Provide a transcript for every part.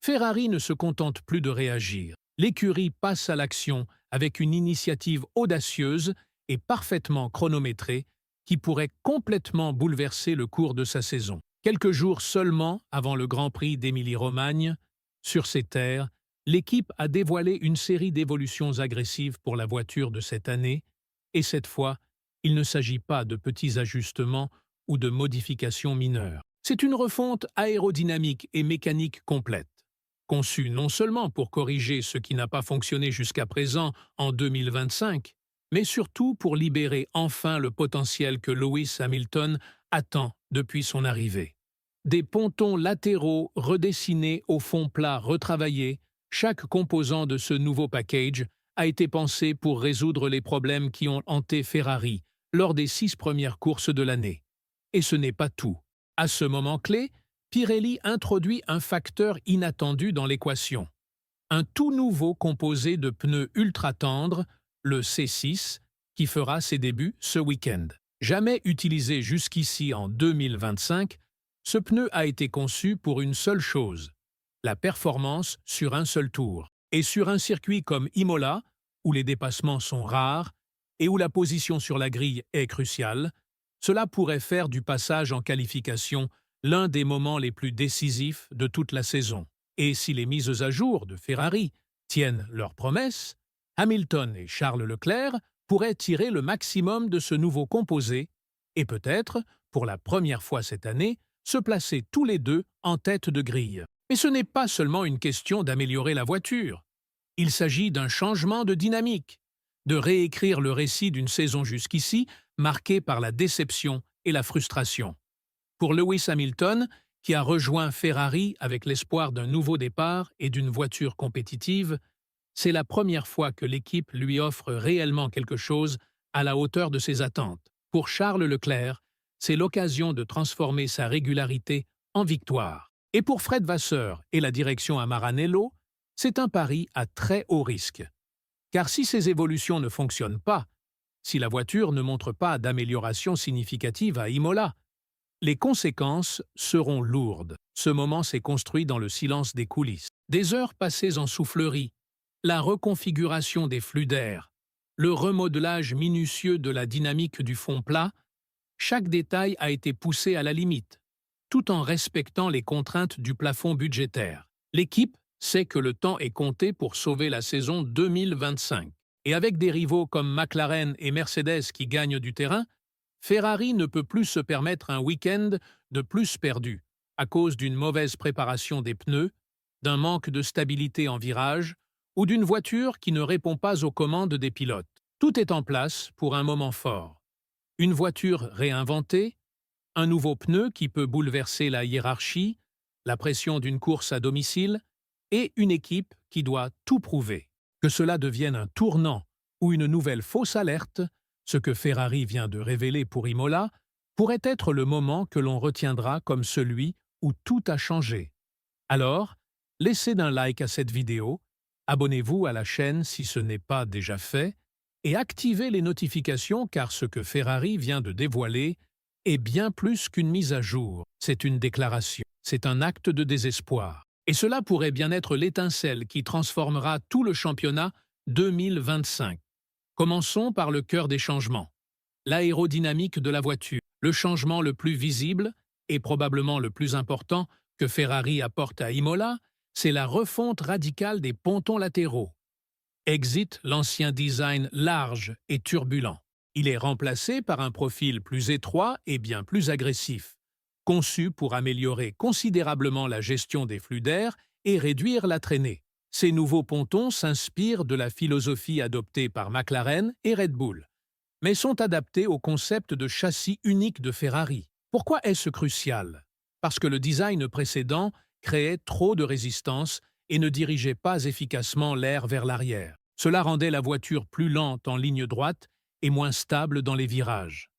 Ferrari ne se contente plus de réagir. L'écurie passe à l'action avec une initiative audacieuse et parfaitement chronométrée qui pourrait complètement bouleverser le cours de sa saison. Quelques jours seulement avant le Grand Prix d'Émilie-Romagne, sur ses terres, l'équipe a dévoilé une série d'évolutions agressives pour la voiture de cette année, et cette fois, il ne s'agit pas de petits ajustements ou de modifications mineures. C'est une refonte aérodynamique et mécanique complète, conçue non seulement pour corriger ce qui n'a pas fonctionné jusqu'à présent en 2025, mais surtout pour libérer enfin le potentiel que Lewis Hamilton attend depuis son arrivée. Des pontons latéraux redessinés au fond plat retravaillé, chaque composant de ce nouveau package a été pensé pour résoudre les problèmes qui ont hanté Ferrari lors des 6 premières courses de l'année. Et ce n'est pas tout. À ce moment clé, Pirelli introduit un facteur inattendu dans l'équation. Un tout nouveau composé de pneus ultra tendres, le C6, qui fera ses débuts ce week-end. Jamais utilisé jusqu'ici en 2025, ce pneu a été conçu pour une seule chose, la performance sur un seul tour. Et sur un circuit comme Imola, où les dépassements sont rares et où la position sur la grille est cruciale, cela pourrait faire du passage en qualification l'un des moments les plus décisifs de toute la saison. Et si les mises à jour de Ferrari tiennent leurs promesses, Hamilton et Charles Leclerc pourraient tirer le maximum de ce nouveau composé et peut-être, pour la première fois cette année, se placer tous les deux en tête de grille. Mais ce n'est pas seulement une question d'améliorer la voiture. Il s'agit d'un changement de dynamique, de réécrire le récit d'une saison jusqu'ici marquée par la déception et la frustration. Pour Lewis Hamilton, qui a rejoint Ferrari avec l'espoir d'un nouveau départ et d'une voiture compétitive, c'est la première fois que l'équipe lui offre réellement quelque chose à la hauteur de ses attentes. Pour Charles Leclerc, c'est l'occasion de transformer sa régularité en victoire. Et pour Fred Vasseur et la direction à Maranello, c'est un pari à très haut risque. Car si ces évolutions ne fonctionnent pas, si la voiture ne montre pas d'amélioration significative à Imola, les conséquences seront lourdes. Ce moment s'est construit dans le silence des coulisses. Des heures passées en soufflerie, la reconfiguration des flux d'air, le remodelage minutieux de la dynamique du fond plat, chaque détail a été poussé à la limite, tout en respectant les contraintes du plafond budgétaire. L'équipe sait que le temps est compté pour sauver la saison 2025. Et avec des rivaux comme McLaren et Mercedes qui gagnent du terrain, Ferrari ne peut plus se permettre un week-end de plus perdu à cause d'une mauvaise préparation des pneus, d'un manque de stabilité en virage ou d'une voiture qui ne répond pas aux commandes des pilotes. Tout est en place pour un moment fort. Une voiture réinventée, un nouveau pneu qui peut bouleverser la hiérarchie, la pression d'une course à domicile et une équipe qui doit tout prouver. Que cela devienne un tournant ou une nouvelle fausse alerte, ce que Ferrari vient de révéler pour Imola, pourrait être le moment que l'on retiendra comme celui où tout a changé. Alors, laissez un like à cette vidéo, abonnez-vous à la chaîne si ce n'est pas déjà fait, et activez les notifications car ce que Ferrari vient de dévoiler est bien plus qu'une mise à jour. C'est une déclaration, c'est un acte de désespoir. Et cela pourrait bien être l'étincelle qui transformera tout le championnat 2025. Commençons par le cœur des changements. L'aérodynamique de la voiture, le changement le plus visible et probablement le plus important que Ferrari apporte à Imola, c'est la refonte radicale des pontons latéraux. Exit l'ancien design large et turbulent. Il est remplacé par un profil plus étroit et bien plus agressif, conçu pour améliorer considérablement la gestion des flux d'air et réduire la traînée. Ces nouveaux pontons s'inspirent de la philosophie adoptée par McLaren et Red Bull, mais sont adaptés au concept de châssis unique de Ferrari. Pourquoi est-ce crucial? Parce que le design précédent créait trop de résistance et ne dirigeait pas efficacement l'air vers l'arrière. Cela rendait la voiture plus lente en ligne droite et moins stable dans les virages.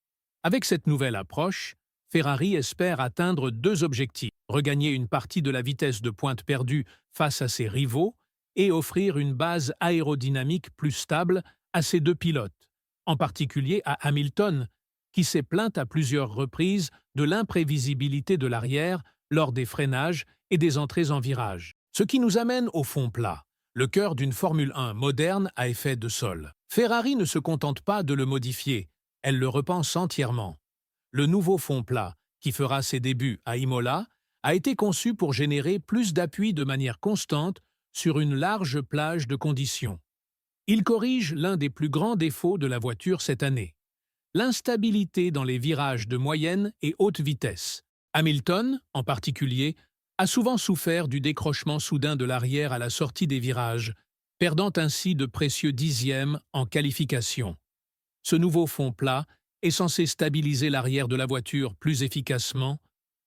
Avec cette nouvelle approche, Ferrari espère atteindre 2 objectifs, regagner une partie de la vitesse de pointe perdue face à ses rivaux et offrir une base aérodynamique plus stable à ses 2 pilotes, en particulier à Hamilton, qui s'est plaint à plusieurs reprises de l'imprévisibilité de l'arrière lors des freinages et des entrées en virage. Ce qui nous amène au fond plat, le cœur d'une Formule 1 moderne à effet de sol. Ferrari ne se contente pas de le modifier, elle le repense entièrement. Le nouveau fond plat, qui fera ses débuts à Imola, a été conçu pour générer plus d'appui de manière constante sur une large plage de conditions. Il corrige l'un des plus grands défauts de la voiture cette année, l'instabilité dans les virages de moyenne et haute vitesse. Hamilton, en particulier, a souvent souffert du décrochement soudain de l'arrière à la sortie des virages, perdant ainsi de précieux dixièmes en qualification. Ce nouveau fond plat est censé stabiliser l'arrière de la voiture plus efficacement,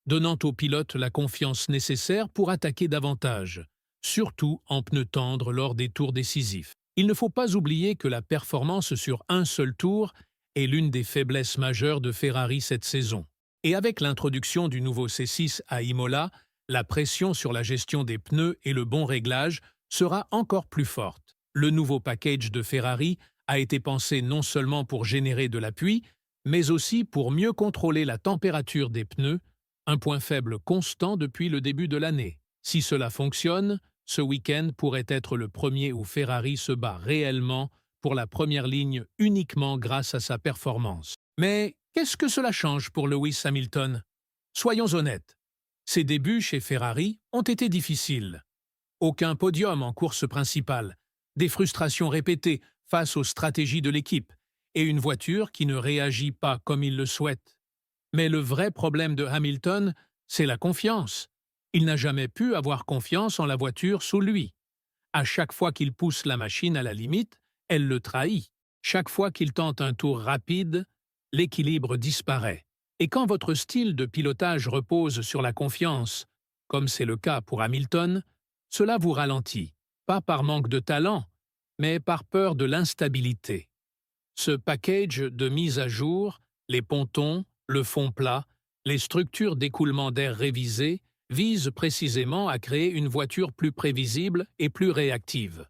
donnant au pilote la confiance nécessaire pour attaquer davantage, surtout en pneus tendres lors des tours décisifs. Il ne faut pas oublier que la performance sur un seul tour est l'une des faiblesses majeures de Ferrari cette saison. Et avec l'introduction du nouveau C6 à Imola, la pression sur la gestion des pneus et le bon réglage sera encore plus forte. Le nouveau package de Ferrari a été pensé non seulement pour générer de l'appui, mais aussi pour mieux contrôler la température des pneus, un point faible constant depuis le début de l'année. Si cela fonctionne, ce week-end pourrait être le premier où Ferrari se bat réellement pour la première ligne uniquement grâce à sa performance. Mais qu'est-ce que cela change pour Lewis Hamilton? Soyons honnêtes, ses débuts chez Ferrari ont été difficiles. Aucun podium en course principale, des frustrations répétées face aux stratégies de l'équipe et une voiture qui ne réagit pas comme il le souhaite. Mais le vrai problème de Hamilton, c'est la confiance. Il n'a jamais pu avoir confiance en la voiture sous lui. À chaque fois qu'il pousse la machine à la limite, elle le trahit. Chaque fois qu'il tente un tour rapide, l'équilibre disparaît. Et quand votre style de pilotage repose sur la confiance, comme c'est le cas pour Hamilton, cela vous ralentit, pas par manque de talent, mais par peur de l'instabilité. Ce package de mise à jour, les pontons, le fond plat, les structures d'écoulement d'air révisées, vise précisément à créer une voiture plus prévisible et plus réactive.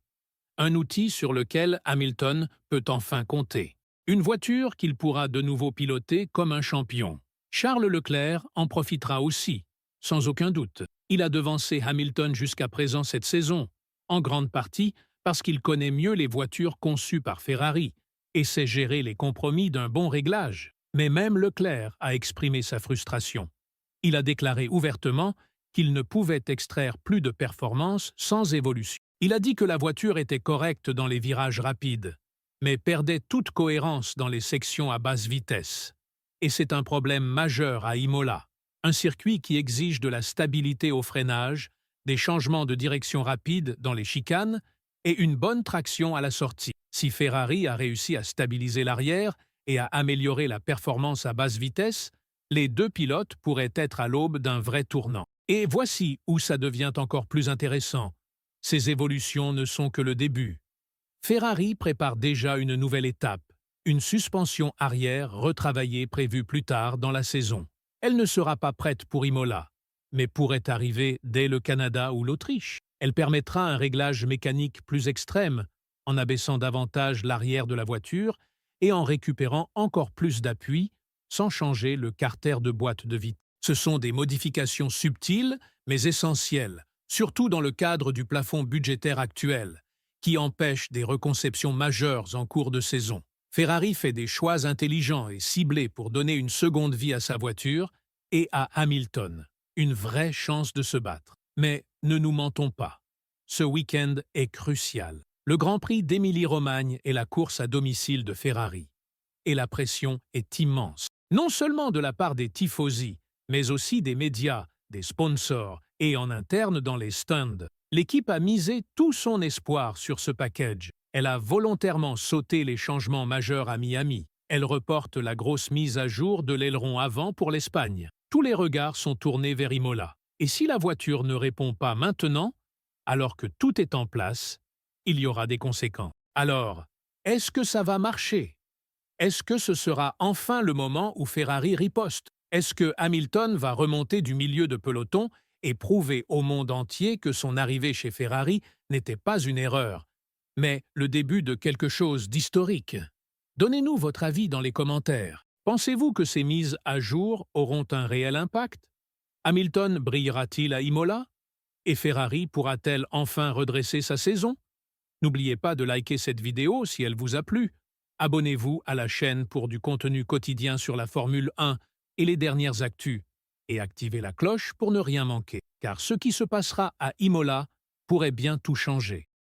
Un outil sur lequel Hamilton peut enfin compter. Une voiture qu'il pourra de nouveau piloter comme un champion. Charles Leclerc en profitera aussi, sans aucun doute. Il a devancé Hamilton jusqu'à présent cette saison, en grande partie parce qu'il connaît mieux les voitures conçues par Ferrari et sait gérer les compromis d'un bon réglage. Mais même Leclerc a exprimé sa frustration. Il a déclaré ouvertement qu'il ne pouvait extraire plus de performance sans évolution. Il a dit que la voiture était correcte dans les virages rapides, mais perdait toute cohérence dans les sections à basse vitesse. Et c'est un problème majeur à Imola, un circuit qui exige de la stabilité au freinage, des changements de direction rapides dans les chicanes et une bonne traction à la sortie. Si Ferrari a réussi à stabiliser l'arrière et à améliorer la performance à basse vitesse, les deux pilotes pourraient être à l'aube d'un vrai tournant. Et voici où ça devient encore plus intéressant. Ces évolutions ne sont que le début. Ferrari prépare déjà une nouvelle étape, une suspension arrière retravaillée prévue plus tard dans la saison. Elle ne sera pas prête pour Imola, mais pourrait arriver dès le Canada ou l'Autriche. Elle permettra un réglage mécanique plus extrême, en abaissant davantage l'arrière de la voiture et en récupérant encore plus d'appui, sans changer le carter de boîte de vitesse. Ce sont des modifications subtiles, mais essentielles, surtout dans le cadre du plafond budgétaire actuel, qui empêche des reconceptions majeures en cours de saison. Ferrari fait des choix intelligents et ciblés pour donner une seconde vie à sa voiture et à Hamilton, une vraie chance de se battre. Mais ne nous mentons pas, ce week-end est crucial. Le Grand Prix d'Émilie-Romagne est la course à domicile de Ferrari. Et la pression est immense, non seulement de la part des tifosi, mais aussi des médias, des sponsors et en interne dans les stands. L'équipe a misé tout son espoir sur ce package. Elle a volontairement sauté les changements majeurs à Miami. Elle reporte la grosse mise à jour de l'aileron avant pour l'Espagne. Tous les regards sont tournés vers Imola. Et si la voiture ne répond pas maintenant, alors que tout est en place, il y aura des conséquences. Alors, est-ce que ça va marcher? Est-ce que ce sera enfin le moment où Ferrari riposte? Est-ce que Hamilton va remonter du milieu de peloton et prouver au monde entier que son arrivée chez Ferrari n'était pas une erreur, mais le début de quelque chose d'historique? Donnez-nous votre avis dans les commentaires. Pensez-vous que ces mises à jour auront un réel impact? Hamilton brillera-t-il à Imola? Et Ferrari pourra-t-elle enfin redresser sa saison? N'oubliez pas de liker cette vidéo si elle vous a plu. Abonnez-vous à la chaîne pour du contenu quotidien sur la Formule 1 et les dernières actus. Et activez la cloche pour ne rien manquer, car ce qui se passera à Imola pourrait bien tout changer.